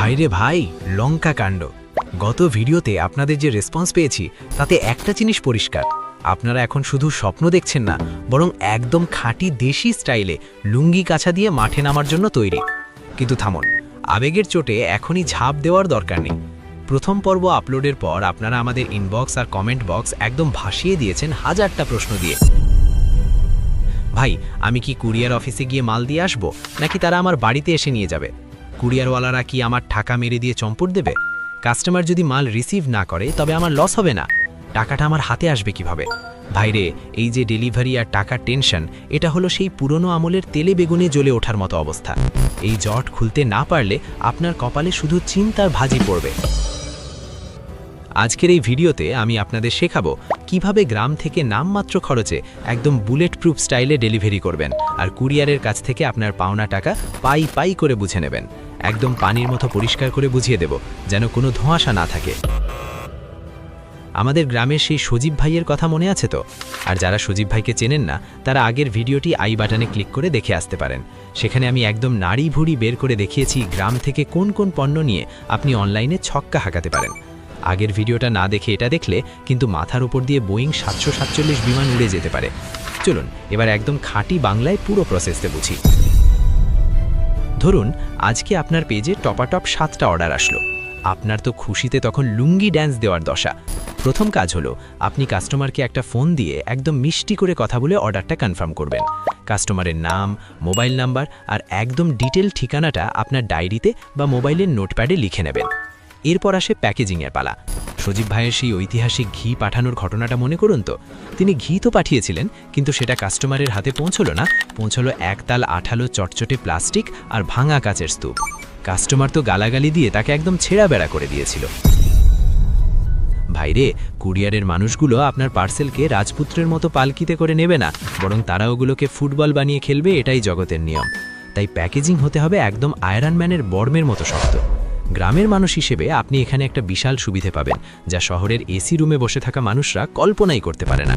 ভাইরে ভাই, লঙ্কা কাণ্ড। গত ভিডিওতে আপনাদের যে রেসপন্স পেয়েছি তাতে একটা জিনিস পরিষ্কার, আপনারা এখন শুধু স্বপ্ন দেখছেন না, বরং একদম খাঁটি দেশি স্টাইলে লুঙ্গি কাছা দিয়ে মাঠে নামার জন্য তৈরি। কিন্তু থামুন, আবেগের চোটে এখনই ঝাঁপ দেওয়ার দরকার নেই। প্রথম পর্ব আপলোডের পর আপনারা আমাদের ইনবক্স আর কমেন্ট বক্স একদম ভাসিয়ে দিয়েছেন হাজারটা প্রশ্ন দিয়ে। ভাই, আমি কি কুরিয়ার অফিসে গিয়ে মাল দিয়ে আসবো, নাকি তারা আমার বাড়িতে এসে নিয়ে যাবে? কুরিয়ারওয়ালারা কি আমার টাকা মেরে দিয়ে চম্পট দেবে? কাস্টমার যদি মাল রিসিভ না করে তবে আমার লস হবে না? টাকাটা আমার হাতে আসবে কিভাবে? ভাইরে, এই যে ডেলিভারি আর টাকার টেনশন, এটা হলো সেই পুরনো আমলের তেলে বেগুনে জ্বলে ওঠার মতো অবস্থা। এই জট খুলতে না পারলে আপনার কপালে শুধু চিন্তার ভাজি পড়বে। আজকের এই ভিডিওতে আমি আপনাদের শেখাবো কিভাবে গ্রাম থেকে নামমাত্র খরচে একদম বুলেট প্রুফ স্টাইলে ডেলিভারি করবেন আর কুরিয়ারের কাছ থেকে আপনার পাওনা টাকা পাই পাই করে বুঝে নেবেন। একদম পানির মতো পরিষ্কার করে বুঝিয়ে দেব, যেন কোনো ধোঁয়াশা না থাকে। আমাদের গ্রামের সেই সজীব ভাইয়ের কথা মনে আছে তো? আর যারা সজীব ভাইকে চেনেন না, তারা আগের ভিডিওটি আই বাটনে ক্লিক করে দেখে আসতে পারেন। সেখানে আমি একদম নাড়ি ভুড়ি বের করে দেখিয়েছি গ্রাম থেকে কোন কোন পণ্য নিয়ে আপনি অনলাইনে ছক্কা হাঁকাতে পারেন। আগের ভিডিওটা না দেখে এটা দেখলে কিন্তু মাথার উপর দিয়ে বোয়িং 747 বিমান উড়ে যেতে পারে। চলুন এবার একদম খাঁটি বাংলায় পুরো প্রসেসতে বুঝি। ধরুন আজকে আপনার পেজে টপাটপ 7টা অর্ডার আসলো। আপনার তো খুশিতে তখন লুঙ্গি ড্যান্স দেওয়ার দশা। প্রথম কাজ হলো আপনি কাস্টমারকে একটা ফোন দিয়ে একদম মিষ্টি করে কথা বলে অর্ডারটা কনফার্ম করবেন। কাস্টমারের নাম, মোবাইল নাম্বার আর একদম ডিটেল ঠিকানাটা আপনার ডায়েরিতে বা মোবাইলের নোটপ্যাডে লিখে নেবেন। এরপর আসে প্যাকেজিংয়ের পালা। সজীব ভাইয়ের সেই ঐতিহাসিক ঘি পাঠানোর ঘটনাটা মনে করুন তো। তিনি ঘি তো পাঠিয়েছিলেন, কিন্তু সেটা কাস্টমারের হাতে পৌঁছলো না, পৌঁছলো একতাল আঠালো চটচটে প্লাস্টিক আর ভাঙা কাচের স্তূপ। কাস্টমার তো গালাগালি দিয়ে তাকে একদম ছেঁড়া বেড়া করে দিয়েছিল। ভাইরে, কুরিয়ারের মানুষগুলো আপনার পার্সেলকে রাজপুত্রের মতো পালকিতে করে নেবে না, বরং তারা ওগুলোকে ফুটবল বানিয়ে খেলবে, এটাই জগতের নিয়ম। তাই প্যাকেজিং হতে হবে একদম আয়রন ম্যানের বর্মের মতো শক্ত। গ্রামের মানুষ হিসেবে আপনি এখানে একটা বিশাল সুবিধে পাবেন, যা শহরের এসি রুমে বসে থাকা মানুষরা কল্পনাই করতে পারে না।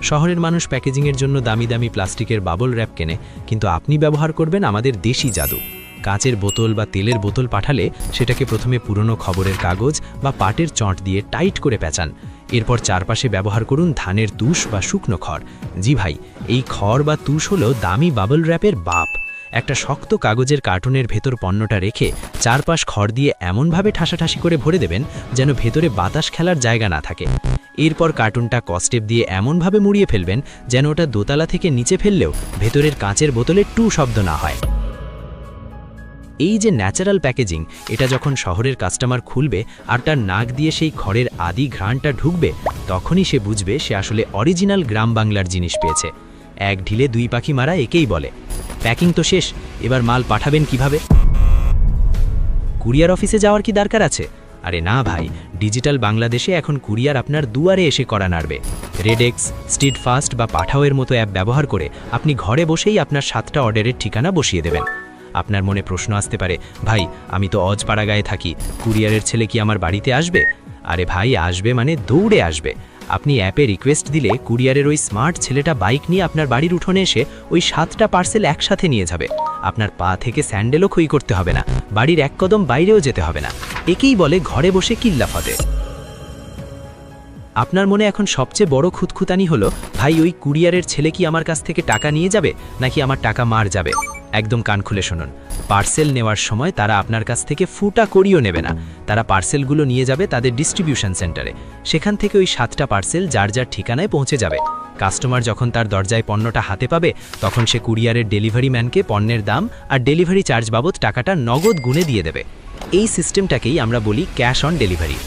শহরের মানুষ প্যাকেজিংয়ের জন্য দামি দামি প্লাস্টিকের বাবল র্যাপ কেনে, কিন্তু আপনি ব্যবহার করবেন আমাদের দেশি জাদু। কাচের বোতল বা তেলের বোতল পাঠালে সেটাকে প্রথমে পুরনো খবরের কাগজ বা পাটের চট দিয়ে টাইট করে পেঁচান। এরপর চারপাশে ব্যবহার করুন ধানের তুষ বা শুকনো খড়। জি ভাই, এই খড় বা তুষ হলো দামি বাবল র্যাপের বাপ। একটা শক্ত কাগজের কার্টুনের ভেতর পণ্যটা রেখে চারপাশ খড় দিয়ে এমনভাবে ঠাসাঠাসি করে ভরে দেবেন যেন ভেতরে বাতাস খেলার জায়গা না থাকে। এরপর কার্টুনটা কস্টেপ দিয়ে এমনভাবে মুড়িয়ে ফেলবেন যেন ওটা দোতলা থেকে নিচে ফেললেও ভেতরের কাঁচের বোতলে টু শব্দ না হয়। এই যে ন্যাচারাল প্যাকেজিং, এটা যখন শহরের কাস্টমার খুলবে আর তার নাক দিয়ে সেই খড়ের আদি ঘ্রাণটা ঢুকবে, তখনই সে বুঝবে সে আসলে অরিজিনাল গ্রাম বাংলার জিনিস পেয়েছে। এক ঢিলে দুই পাখি মারা একেই বলে। প্যাকিং তো শেষ, এবার মাল পাঠাবেন কিভাবে? কুরিয়ার অফিসে যাওয়ার কি দরকার আছে? আরে না ভাই, ডিজিটাল বাংলাদেশে এখন কুরিয়ার আপনার দুয়ারে এসে করা নাড়বে। রেডেক্স, স্ট্রিটফাস্ট বা পাঠাওয়ের মতো অ্যাপ ব্যবহার করে আপনি ঘরে বসেই আপনার 7টা অর্ডারের ঠিকানা বসিয়ে দেবেন। আপনার মনে প্রশ্ন আসতে পারে, ভাই আমি তো অজপাড়াগাঁয়ে থাকি, কুরিয়ারের ছেলে কি আমার বাড়িতে আসবে? আরে ভাই, আসবে মানে দৌড়ে আসবে। আপনি অ্যাপে রিকোয়েস্ট দিলে কুরিয়ারের ওই স্মার্ট ছেলেটা বাইক নিয়ে আপনার বাড়ির উঠোনে এসে ওই 7টা পার্সেল একসাথে নিয়ে যাবে। আপনার পা থেকে স্যান্ডেলও ক্ষয় করতে হবে না, বাড়ির এক কদম বাইরেও যেতে হবে না। একেই বলে ঘরে বসে কিল্লাফতে। আপনার মনে এখন সবচেয়ে বড় খুঁতখুঁতানি হলো, ভাই ওই কুরিয়ারের ছেলে কি আমার কাছ থেকে টাকা নিয়ে যাবে, নাকি আমার টাকা মার যাবে? একদম কান খুলে শুনুন। পার্সেল নেওয়ার সময় তারা আপনার কাছ থেকে ফুটা করিও নেবে না। তারা পার্সেলগুলো নিয়ে যাবে তাদের ডিস্ট্রিবিউশন সেন্টারে। সেখান থেকে ওই 7টা পার্সেল যার যার ঠিকানায় পৌঁছে যাবে। কাস্টমার যখন তার দরজায় পণ্যটা হাতে পাবে, তখন সে কুরিয়ারের ডেলিভারি ম্যানকে পণ্যের দাম আর ডেলিভারি চার্জ বাবদ টাকাটা নগদ গুণে দিয়ে দেবে। এই সিস্টেমটাকেই আমরা বলি ক্যাশ অন ডেলিভারি।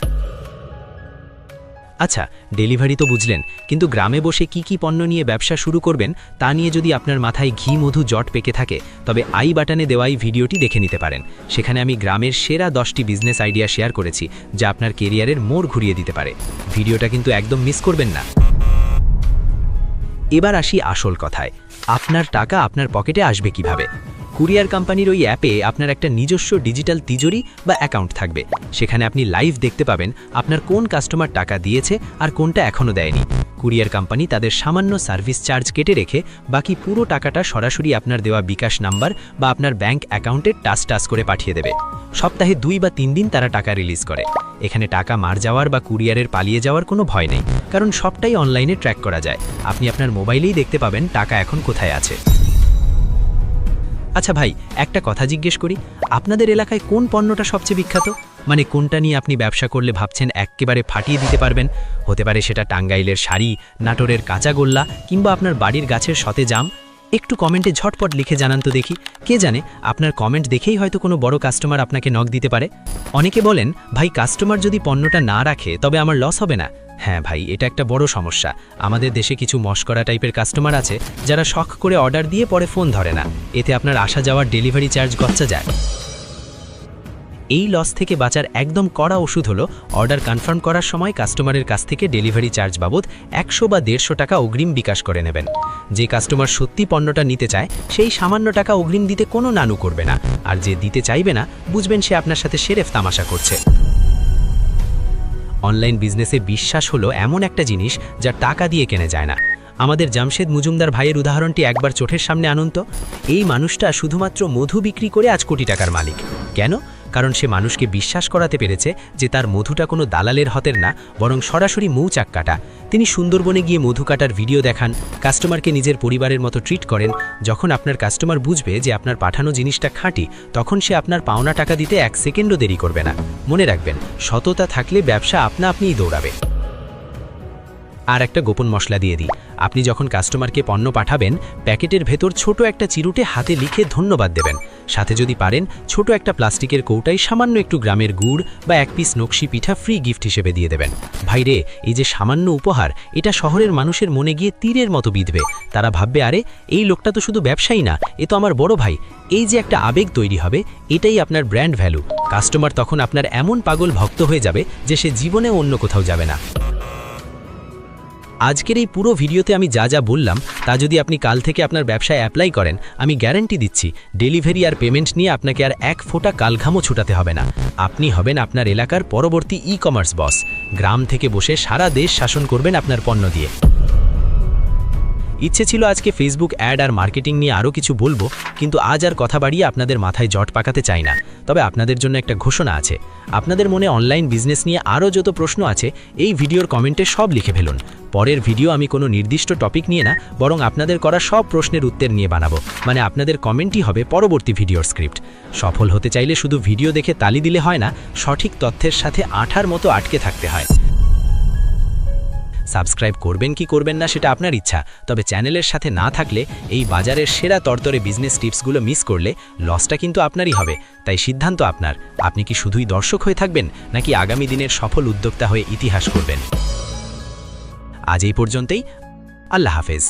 আচ্ছা, ডেলিভারি তো বুঝলেন, কিন্তু গ্রামে বসে কি পণ্য নিয়ে ব্যবসা শুরু করবেন তা নিয়ে যদি আপনার মাথায় ঘি মধু জট পেকে থাকে, তবে আই বাটনে দেওয়া এই ভিডিওটি দেখে নিতে পারেন। সেখানে আমি গ্রামের সেরা 10টি বিজনেস আইডিয়া শেয়ার করেছি, যা আপনার কেরিয়ারের মোড় ঘুরিয়ে দিতে পারে। ভিডিওটা কিন্তু একদম মিস করবেন না। এবার আসি আসল কথায়, আপনার টাকা আপনার পকেটে আসবে কিভাবে? কুরিয়ার কোম্পানির ওই অ্যাপে আপনার একটা নিজস্ব ডিজিটাল তিজোরি বা অ্যাকাউন্ট থাকবে। সেখানে আপনি লাইভ দেখতে পাবেন আপনার কোন কাস্টমার টাকা দিয়েছে আর কোনটা এখনও দেয়নি। কুরিয়ার কোম্পানি তাদের সামান্য সার্ভিস চার্জ কেটে রেখে বাকি পুরো টাকাটা সরাসরি আপনার দেওয়া বিকাশ নাম্বার বা আপনার ব্যাংক অ্যাকাউন্টে টাচ করে পাঠিয়ে দেবে। সপ্তাহে 2 বা 3 দিন তারা টাকা রিলিজ করে। এখানে টাকা মার যাওয়ার বা কুরিয়ারের পালিয়ে যাওয়ার কোনো ভয় নেই, কারণ সবটাই অনলাইনে ট্র্যাক করা যায়। আপনি আপনার মোবাইলেই দেখতে পাবেন টাকা এখন কোথায় আছে। আচ্ছা ভাই, একটা কথা জিজ্ঞেস করি, আপনাদের এলাকায় কোন পণ্যটা সবচেয়ে বিখ্যাত? মানে কোনটা নিয়ে আপনি ব্যবসা করলে ভাবছেন একেবারে ফাটিয়ে দিতে পারবেন? হতে পারে সেটা টাঙ্গাইলের শাড়ি, নাটোরের কাঁচাগোল্লা, কিংবা আপনার বাড়ির গাছের সতেজ আম। একটু কমেন্টে ঝটপট লিখে জানান তো দেখি। কে জানে, আপনার কমেন্ট দেখেই হয়তো কোনো বড় কাস্টমার আপনাকে নক দিতে পারে। অনেকে বলেন, ভাই কাস্টমার যদি পণ্যটা না রাখে তবে আমার লস হবে না। হ্যাঁ ভাই, এটা একটা বড় সমস্যা। আমাদের দেশে কিছু মস্করা টাইপের কাস্টমার আছে যারা শখ করে অর্ডার দিয়ে পরে ফোন ধরে না। এতে আপনার আসা যাওয়ার ডেলিভারি চার্জ গচ্চা যায়। এই লস থেকে বাঁচার একদম কড়া ওষুধ হলো অর্ডার কনফার্ম করার সময় কাস্টমারের কাছ থেকে ডেলিভারি চার্জ বাবদ 100 বা 150 টাকা অগ্রিম বিকাশ করে নেবেন। যে কাস্টমার সত্যি পণ্যটা নিতে চায় সেই সামান্য টাকা অগ্রিম দিতে কোনো নানু করবে না, আর যে দিতে চাইবে না বুঝবেন সে আপনার সাথে সেরেফ তামাশা করছে। অনলাইন বিজনেসে বিশ্বাস হলো এমন একটা জিনিস যা টাকা দিয়ে কেনা যায় না। আমাদের জামশেদ মজুমদার ভাইয়ের উদাহরণটি একবার চোখের সামনে আনুন তো। এই মানুষটা শুধুমাত্র মধু বিক্রি করে আজ কোটি টাকার মালিক। কেন? কারণ সে মানুষকে বিশ্বাস করাতে পেরেছে যে তার মধুটা কোনো দালালের হাতের না, বরং সরাসরি মৌচাক কাটা। তিনি সুন্দরবনে গিয়ে মধু কাটার ভিডিও দেখান, কাস্টমারকে নিজের পরিবারের মতো ট্রিট করেন। যখন আপনার কাস্টমার বুঝবে যে আপনার পাঠানো জিনিসটা খাঁটি, তখন সে আপনার পাওনা টাকা দিতে 1 সেকেন্ডও দেরি করবে না। মনে রাখবেন, সততা থাকলে ব্যবসা আপনা আপনিই দৌড়াবে। আর একটা গোপন মশলা দিয়ে দিই, আপনি যখন কাস্টমারকে পণ্য পাঠাবেন, প্যাকেটের ভেতর ছোট একটা চিরুটে হাতে লিখে ধন্যবাদ দেবেন। সাথে যদি পারেন ছোট একটা প্লাস্টিকের কৌটায় সামান্য একটু গ্রামের গুড় বা 1 পিস নকশি পিঠা ফ্রি গিফট হিসেবে দিয়ে দেবেন। ভাইরে, এই যে সামান্য উপহার, এটা শহরের মানুষের মনে গিয়ে তীরের মতো বিঁধবে। তারা ভাববে, আরে এই লোকটা তো শুধু ব্যবসায়ী না, এ তো আমার বড় ভাই। এই যে একটা আবেগ তৈরি হবে, এটাই আপনার ব্র্যান্ড ভ্যালু। কাস্টমার তখন আপনার এমন পাগল ভক্ত হয়ে যাবে যে সে জীবনে অন্য কোথাও যাবে না। আজকের এই পুরো ভিডিওতে আমি যা যা বললাম তা যদি আপনি কাল থেকে আপনার ব্যবসায় অ্যাপ্লাই করেন, আমি গ্যারান্টি দিচ্ছি ডেলিভারি আর পেমেন্ট নিয়ে আপনাকে আর 1 ফোঁটা কালঘামও ছুটাতে হবে না। আপনি হবেন আপনার এলাকার পরবর্তী ই-কমার্স বস। গ্রাম থেকে বসে সারা দেশ শাসন করবেন আপনার পণ্য দিয়ে। ইচ্ছে ছিল আজকে ফেসবুক অ্যাড আর মার্কেটিং নিয়ে আরও কিছু বলবো, কিন্তু আজ আর কথা বাড়িয়ে আপনাদের মাথায় জট পাকাতে চাই না। তবে আপনাদের জন্য একটা ঘোষণা আছে। আপনাদের মনে অনলাইন বিজনেস নিয়ে আরও যত প্রশ্ন আছে এই ভিডিওর কমেন্টে সব লিখে ফেলুন। পরের ভিডিও আমি কোনো নির্দিষ্ট টপিক নিয়ে না, বরং আপনাদের করা সব প্রশ্নের উত্তর নিয়ে বানাবো। মানে আপনাদের কমেন্টই হবে পরবর্তী ভিডিওর স্ক্রিপ্ট। সফল হতে চাইলে শুধু ভিডিও দেখে তালি দিলে হয় না, সঠিক তথ্যের সাথে আঠার মতো আটকে থাকতে হয়। সাবস্ক্রাইব করবেন কি করবেন না সেটা আপনার ইচ্ছা, তবে চ্যানেলের সাথে না থাকলে এই বাজারের সেরা তরতরে বিজনেস টিপসগুলো মিস করলে লসটা কিন্তু আপনারই হবে। তাই সিদ্ধান্ত আপনার। আপনি কি শুধুই দর্শক হয়ে থাকবেন, নাকি আগামী দিনের সফল উদ্যোক্তা হয়ে ইতিহাস করবেন? আজ এই পর্যন্তই। আল্লাহ হাফেজ।